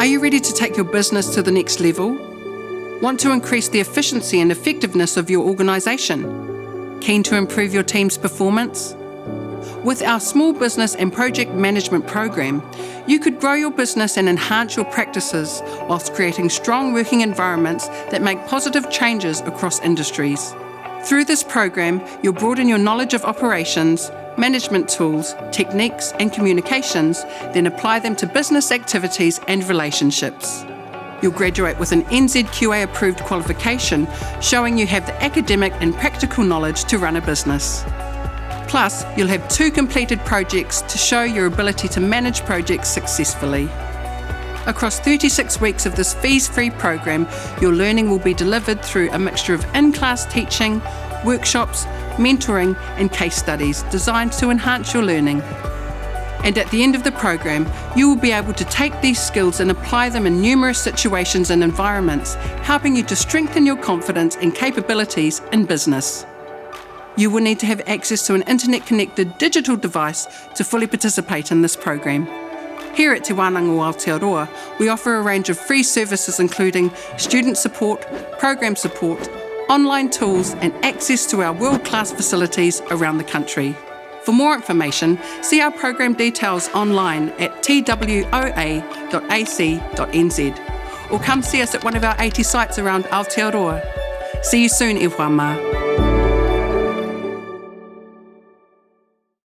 Are you ready to take your business to the next level? Want to increase the efficiency and effectiveness of your organisation? Keen to improve your team's performance? With our Small Business and Project Management program, you could grow your business and enhance your practices whilst creating strong working environments that make positive changes across industries. Through this program, you'll broaden your knowledge of operations, management tools, techniques and communications, then apply them to business activities and relationships. You'll graduate with an NZQA approved qualification showing you have the academic and practical knowledge to run a business. Plus, you'll have 2 completed projects to show your ability to manage projects successfully. Across 36 weeks of this fees-free program, your learning will be delivered through a mixture of in-class teaching, workshops, mentoring and case studies designed to enhance your learning. And at the end of the program, you will be able to take these skills and apply them in numerous situations and environments, helping you to strengthen your confidence and capabilities in business. You will need to have access to an internet-connected digital device to fully participate in this program. Here at Te Wānanga o Aotearoa, we offer a range of free services including student support, program support, online tools and access to our world-class facilities around the country. For more information, see our program details online at twoa.ac.nz or come see us at one of our 80 sites around Aotearoa. See you soon, e whā mā.